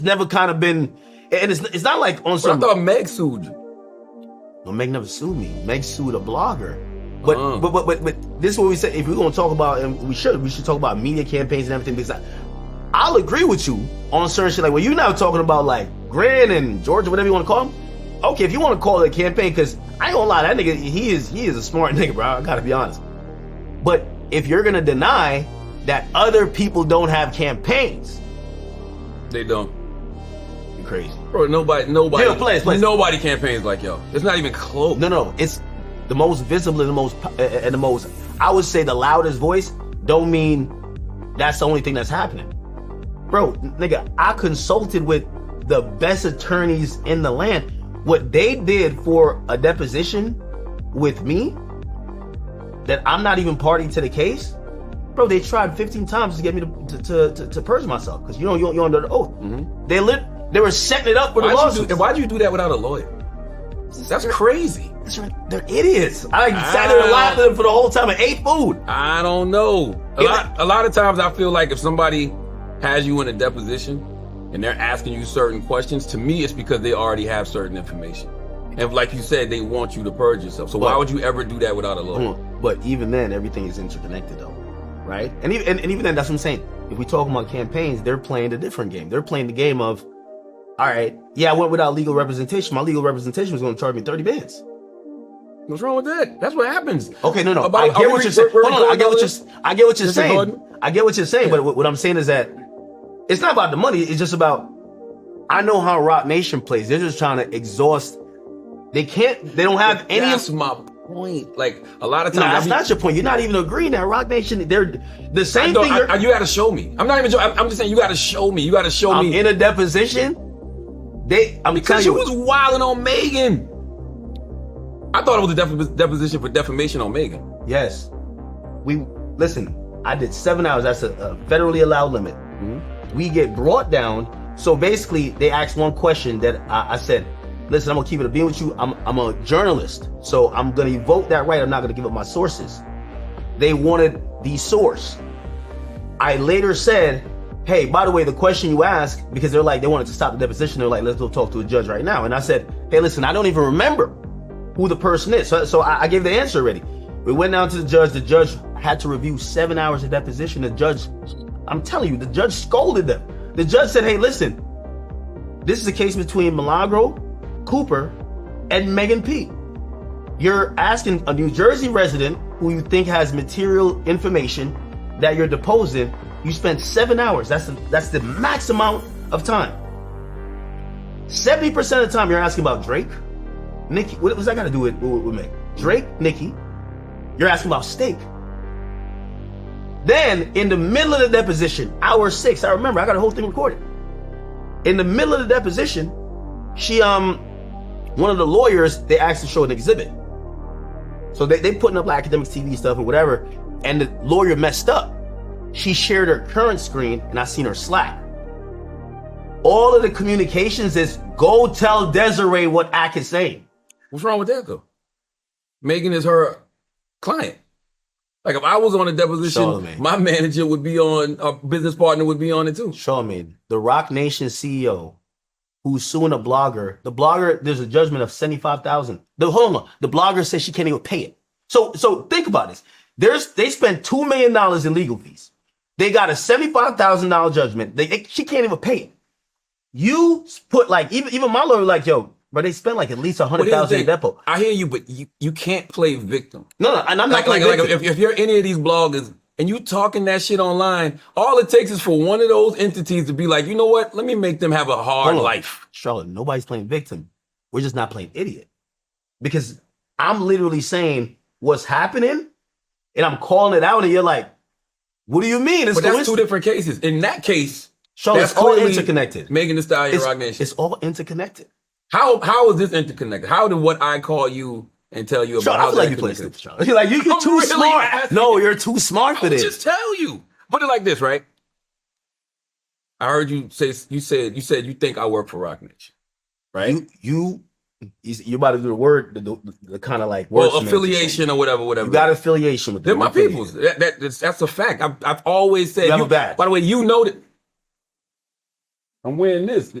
never kind of been, and it's not like on some. I thought Meg sued you. No, Meg never sued me. Meg sued a blogger. But this is what we say. If we're gonna talk about, and we should talk about media campaigns and everything, because I'll agree with you on certain shit. Like when you're now talking about like Grant and Georgia, whatever you want to call him. Okay, if you want to call it a campaign, because I ain't gonna lie, that nigga, he is a smart nigga, bro. I gotta be honest. But if you're gonna deny that other people don't have campaigns, they don't. You're crazy, bro. Nobody. Yeah, please. Nobody campaigns like yo. It's not even close. No. It's the most visible and the most. I would say the loudest voice. Don't mean that's the only thing that's happening, bro. Nigga, I consulted with the best attorneys in the land. What they did for a deposition with me, that I'm not even party to the case, bro. They tried 15 times to get me to purge myself because you're under the oath. Mm-hmm. They were setting it up for the lawsuit. Why'd you do that without a lawyer? That's crazy. That's right. They're idiots. I sat there and laughed at them for the whole time and ate food. I don't know. A lot of times I feel like if somebody has you in a deposition and they're asking you certain questions, to me it's because they already have certain information. And like you said, they want you to purge yourself. So why would you ever do that without a lawyer? But even then, everything is interconnected though, right? And even then, that's what I'm saying. If we talk about campaigns, they're playing a different game. They're playing the game of, all right, yeah, I went without legal representation. My legal representation was going to charge me 30 bands. What's wrong with that? That's what happens. Okay, no. I get what you're saying. Hold on, I get what you're saying. I get what you're saying, but what I'm saying is that it's not about the money. It's just about, I know how Rock Nation plays. They're just trying to exhaust. They don't have any. That's my point. Like a lot of times. No, that's not your point. You're not even agreeing that Rock Nation, they're the same thing. You got to show me. I'm not even joking. I'm just saying you got to show me. You got to show me. In a deposition, because you was wilding on Megan. I thought it was a deposition for defamation on Megan. Yes. Listen, I did 7 hours. That's a federally allowed limit. Mm-hmm. We get brought down. So basically, they asked one question that I said, listen, I'm going to keep it a being with you. I'm a journalist. So I'm going to evoke that right. I'm not going to give up my sources. They wanted the source. I later said, hey, by the way, the question you asked, because they wanted to stop the deposition. They're like, let's go talk to a judge right now. And I said, hey, listen, I don't even remember who the person is. So I gave the answer already. We went down to the judge. The judge had to review 7 hours of deposition. The judge, I'm telling you, the judge scolded them. The judge said, hey, listen, this is a case between Milagro, Cooper, and Megan P. You're asking a New Jersey resident who you think has material information that you're deposing. You spent 7 hours. That's the max amount of time. 70% of the time you're asking about Drake, Nicki. What's that got to do with Megan? Drake, Nicki. You're asking about steak. Then in the middle of the deposition, hour 6, I remember, I got the whole thing recorded. In the middle of the deposition, she one of the lawyers, they asked to show an exhibit. So they putting up like academic TV stuff and whatever, and the lawyer messed up. She shared her current screen and I seen her Slack. All of the communications is go tell Desiree what Ack is saying. What's wrong with that though? Megan is her client. Like if I was on a deposition, Charlamagne, my manager would be on, a business partner would be on it too. Charlamagne, the Rock Nation CEO who's suing a blogger, there's a judgment of $75,000. Hold on, the blogger says she can't even pay it. So think about this. They spent $2 million in legal fees. They got a $75,000 judgment. She can't even pay it. You put like, even my lawyer like, yo, but they spent like at least $100,000 in depot. I hear you, but you can't play victim. No, and I'm not playing victim. Like if you're any of these bloggers and you talking that shit online, all it takes is for one of those entities to be like, you know what? Let me make them have a hard life. Charlotte, nobody's playing victim. We're just not playing idiot. Because I'm literally saying what's happening and I'm calling it out and you're like, what do you mean? But that's two different cases. In that case, Charlotte, it's all interconnected. Megan Thee Stallion, Rock Nation. It's all interconnected. How is this interconnected? How did what I call you and tell you about how you play stupid, Charlotte. You're like, you're too really smart. Asking. No, you're too smart for this. Just tell you. Put it like this, right? I heard you say you said you think I work for Rock Nation, right? You're about to do the word, the kind of like affiliation or whatever. You got affiliation with them. They're my peoples. That's a fact. I've always said. You have a badge. By the way, you know that. I'm wearing this.